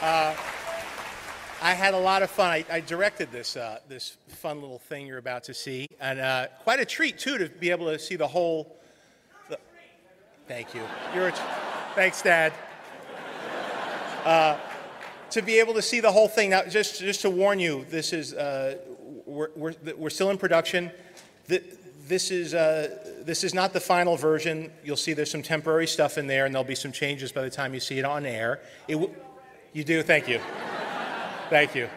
I had a lot of fun. I directed this this fun little thing you're about to see, and quite a treat too to be able to see the whole. Thank you. Thanks, Dad. To be able to see the whole thing now, just to warn you, this is we're still in production. This is not the final version. You'll see there's some temporary stuff in there, and there'll be some changes by the time you see it on air. You do? Thank you. Thank you.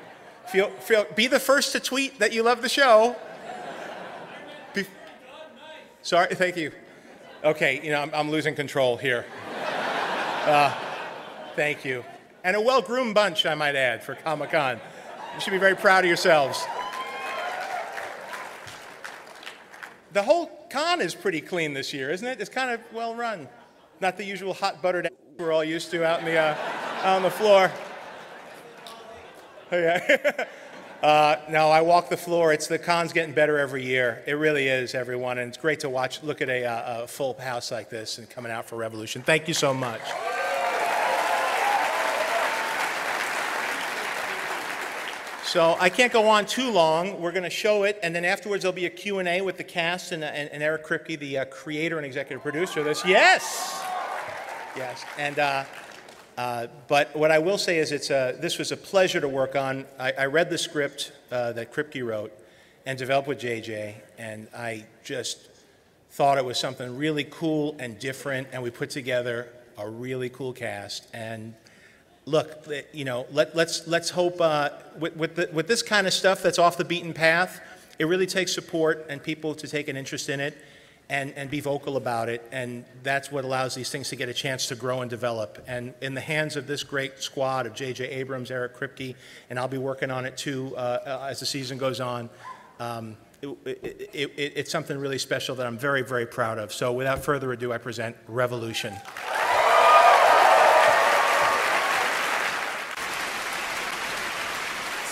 Be the first to tweet that you love the show. Sorry, thank you. Okay, you know, I'm losing control here. Thank you. And a well-groomed bunch, I might add, for Comic-Con. You should be very proud of yourselves. The whole con is pretty clean this year, isn't it? It's kind of well run. Not the usual hot buttered we're all used to out in the on the floor. Okay. No, I walk the floor. The con's getting better every year. It really is, everyone, and it's great to look at a full house like this and coming out for Revolution. Thank you so much. So I can't go on too long. We're going to show it, and then afterwards there'll be a Q&A with the cast and Eric Kripke, the creator and executive producer of this. Yes! Yes. And, but what I will say is this was a pleasure to work on. I read the script that Kripke wrote and developed with JJ, and I just thought it was something really cool and different, and we put together a really cool cast. And look, you know, let's hope with this kind of stuff that's off the beaten path, it really takes support and people to take an interest in it and be vocal about it, and that's what allows these things to get a chance to grow and develop. And in the hands of this great squad of J.J. Abrams, Eric Kripke, and I'll be working on it too as the season goes on, it's something really special that I'm very, very proud of. So without further ado, I present Revolution.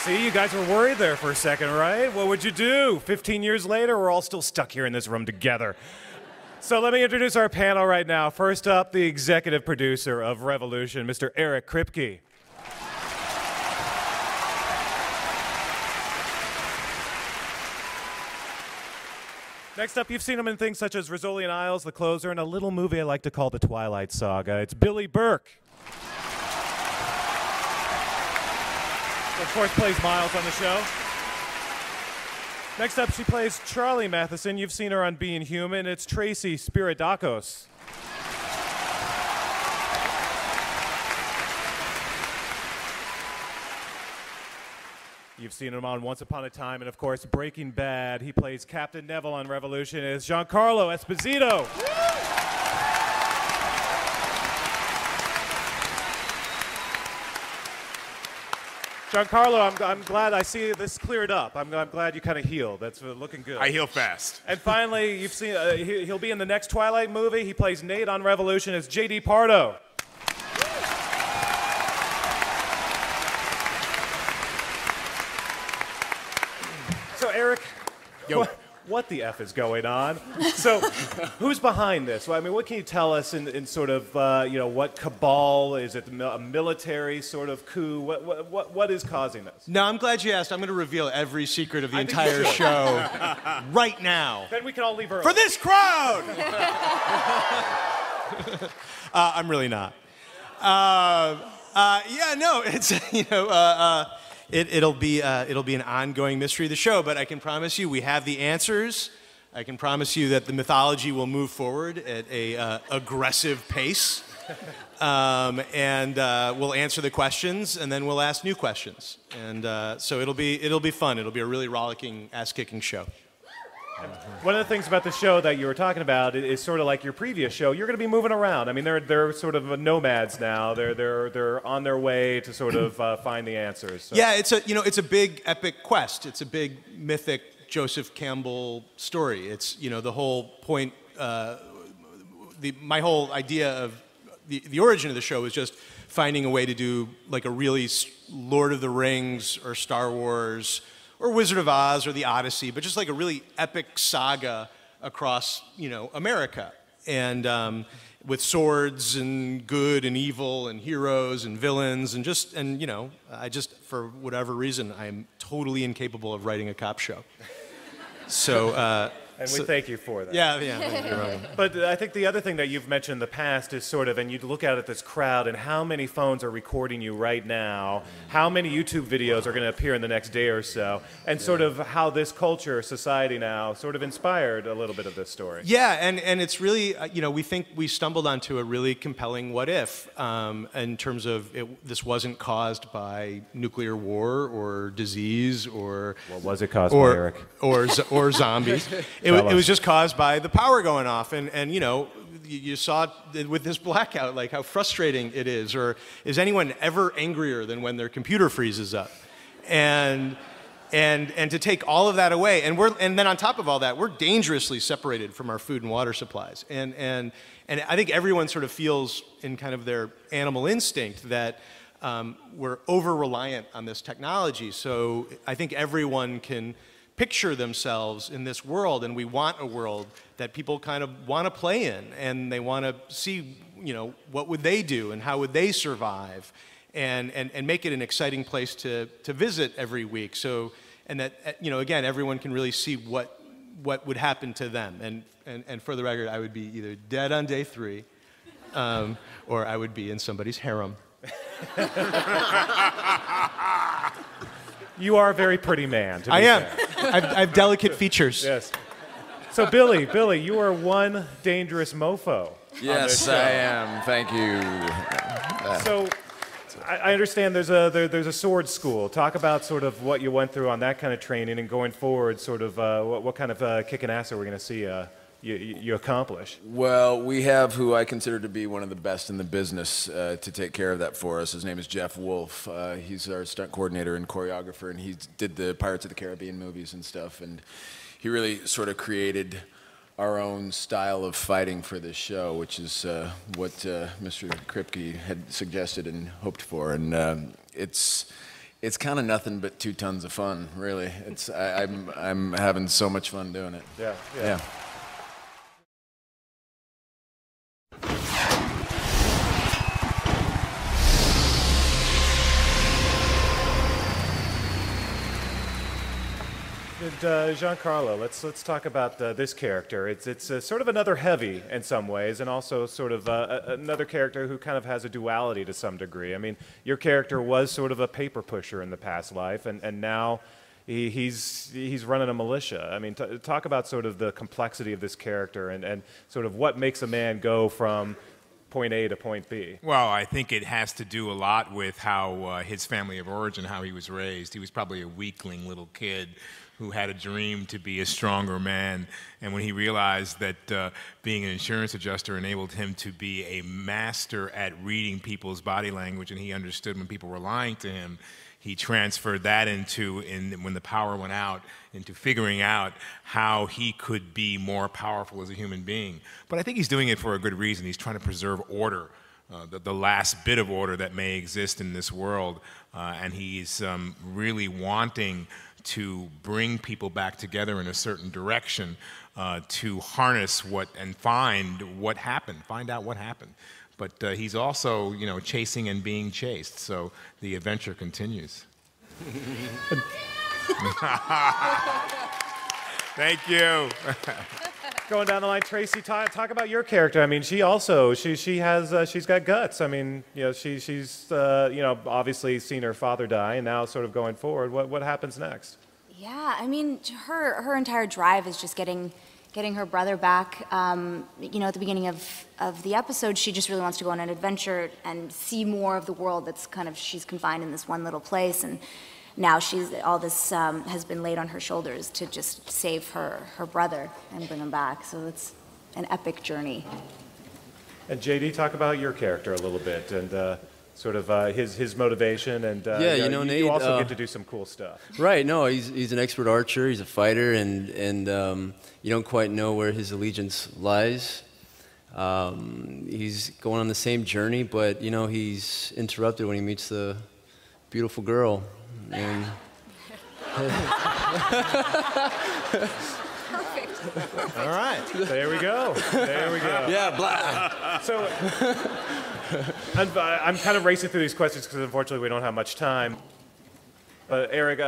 See, you guys were worried there for a second, right? What would you do? 15 years later, we're all still stuck here in this room together. So let me introduce our panel right now. First up, the executive producer of Revolution, Mr. Eric Kripke. Next up, you've seen him in things such as Rizzoli and Isles, The Closer, and a little movie I like to call The Twilight Saga. It's Billy Burke. Of course, plays Miles on the show. Next up, she plays Charlie Matheson. You've seen her on Being Human. It's Tracy Spiridakos. You've seen him on Once Upon a Time, and of course, Breaking Bad. He plays Captain Neville on Revolution. It's Giancarlo Esposito. Giancarlo, I'm glad I see this cleared up. I'm glad you kind of healed. That's looking good. I heal fast. And finally, you've seen he'll be in the next Twilight movie. He plays Nate on Revolution. It's J.D. Pardo. So Eric, what the F is going on? So, who's behind this? Well, I mean, what can you tell us in sort of, you know, what cabal? Is it a military sort of coup? What is causing this? No, I'm glad you asked. I'm going to reveal every secret of the entire show right now. Then we can all leave early. For this crowd! I'm really not. Yeah, no, it's, you know, It'll be an ongoing mystery of the show, but I can promise you we have the answers. I can promise you that the mythology will move forward at a aggressive pace, and we'll answer the questions, and then we'll ask new questions, and so it'll be fun. It'll be a really rollicking, ass-kicking show. One of the things about the show that you were talking about is sort of like your previous show. You're going to be moving around. I mean, they're sort of nomads now. They're on their way to sort of find the answers. So. Yeah, it's a big epic quest. It's a big mythic Joseph Campbell story. It's, you know, the whole point. My whole idea of the origin of the show is just finding a way to do like a really Lord of the Rings or Star Wars or Wizard of Oz or the Odyssey, but just like a really epic saga across, you know, America. And with swords and good and evil and heroes and villains and I just, for whatever reason, I'm totally incapable of writing a cop show. So. And we thank you for that. Yeah, you're right. But I think the other thing that you've mentioned in the past is sort of, and you look out at this crowd and how many phones are recording you right now, how many YouTube videos are going to appear in the next day or so, and sort of how this culture, society now, sort of inspired a little bit of this story. Yeah, and it's really, we think we stumbled onto a really compelling what if in terms of this wasn't caused by nuclear war or disease or... What was it caused by, Eric? Or zombies. It was just caused by the power going off, and you saw with this blackout like how frustrating it is. Or is anyone ever angrier than when their computer freezes up? And to take all of that away, and then on top of all that, we're dangerously separated from our food and water supplies. And I think everyone sort of feels in kind of their animal instinct that we're over-reliant on this technology. So I think everyone can picture themselves in this world, and we want a world that people kind of want to play in, and they want to see, what would they do and how would they survive, and make it an exciting place to visit every week. So, and that, again, everyone can really see what would happen to them. And for the record, I would be either dead on day 3, or I would be in somebody's harem. You are a very pretty man, to be I am. fair. I have delicate features. Yes. So, Billy, you are one dangerous mofo. Yes, I am. Thank you. So, I understand there's a sword school. Talk about sort of what you went through on that kind of training, and going forward, sort of what kind of kicking ass are we going to see you accomplish? Well, we have who I consider to be one of the best in the business to take care of that for us. His name is Jeff Wolf. He's our stunt coordinator and choreographer, and he did the Pirates of the Caribbean movies and stuff. And he really sort of created our own style of fighting for this show, which is what Mr. Kripke had suggested and hoped for. And it's kind of nothing but 2 tons of fun, really. I'm having so much fun doing it. Yeah. Giancarlo, let's talk about this character. It's sort of another heavy in some ways, and also sort of another character who kind of has a duality to some degree. I mean, your character was sort of a paper pusher in the past life, and now he's running a militia. I mean, talk about sort of the complexity of this character and sort of what makes a man go from point A to point B. Well, I think it has to do a lot with how his family of origin, how he was raised. He was probably a weakling little kid who had a dream to be a stronger man. And when he realized that being an insurance adjuster enabled him to be a master at reading people's body language, and he understood when people were lying to him, he transferred that when the power went out, into figuring out how he could be more powerful as a human being. But I think he's doing it for a good reason. He's trying to preserve order, the last bit of order that may exist in this world. And he's really wanting to bring people back together in a certain direction to harness and find out what happened. But he's also, chasing and being chased, so the adventure continues. Thank you. Going down the line, Tracy, talk about your character. I mean, she's got guts. I mean, she's obviously seen her father die, and now sort of going forward, what happens next? Yeah, I mean, her entire drive is just getting her brother back. At the beginning of the episode, she just really wants to go on an adventure and see more of the world she's confined in this one little place. And now all this has been laid on her shoulders to just save her brother and bring him back. So it's an epic journey. And JD, talk about your character a little bit and sort of his motivation. And Nate, you also get to do some cool stuff. Right. No, he's an expert archer. He's a fighter, and you don't quite know where his allegiance lies. He's going on the same journey, but he's interrupted when he meets the beautiful girl. And Perfect. All right. There we go. yeah, blah. So I'm kind of racing through these questions because unfortunately we don't have much time. Eric,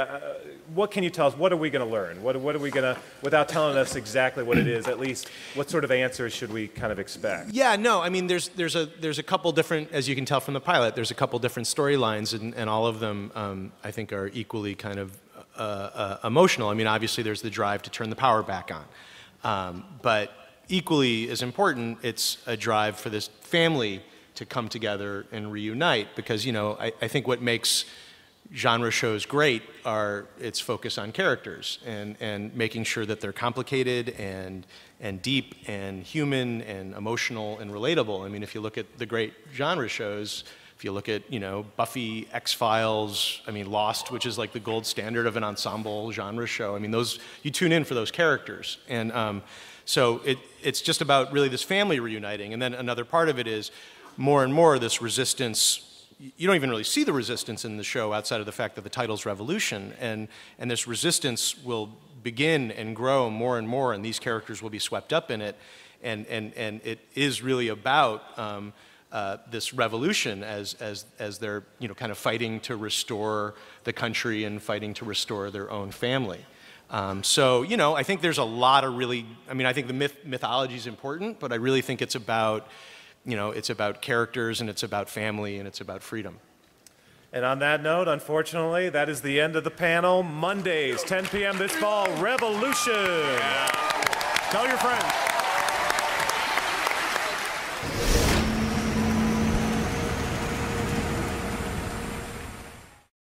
what can you tell us? What are we going to learn? What are we going to, without telling us exactly what it is, at least what sort of answers should we kind of expect? Yeah, no, I mean, there's a couple different, as you can tell from the pilot, there's a couple different storylines, and all of them, I think, are equally kind of emotional. I mean, obviously, there's the drive to turn the power back on, but equally as important, it's a drive for this family to come together and reunite, because, you know, I think what makes genre shows great are its focus on characters and making sure that they're complicated and deep and human and emotional and relatable. I mean, if you look at the great genre shows, if you look at, you know, Buffy, X-Files, I mean, Lost, which is like the gold standard of an ensemble genre show. I mean, those, you tune in for those characters. And so it's just about really this family reuniting. And then another part of it is more and more this resistance. You don't even really see the resistance in the show outside of the fact that the title's Revolution, and this resistance will begin and grow more and more, and these characters will be swept up in it, and it is really about this revolution as they're, you know, kind of fighting to restore the country and fighting to restore their own family. So, you know, I think there's a lot of really, I mean, I think the mythology is important, but I really think it's about, you know, it's about characters, and it's about family, and it's about freedom. And on that note, unfortunately, that is the end of the panel. Mondays, 10 p.m. this fall, Revolution. Yeah. Tell your friends.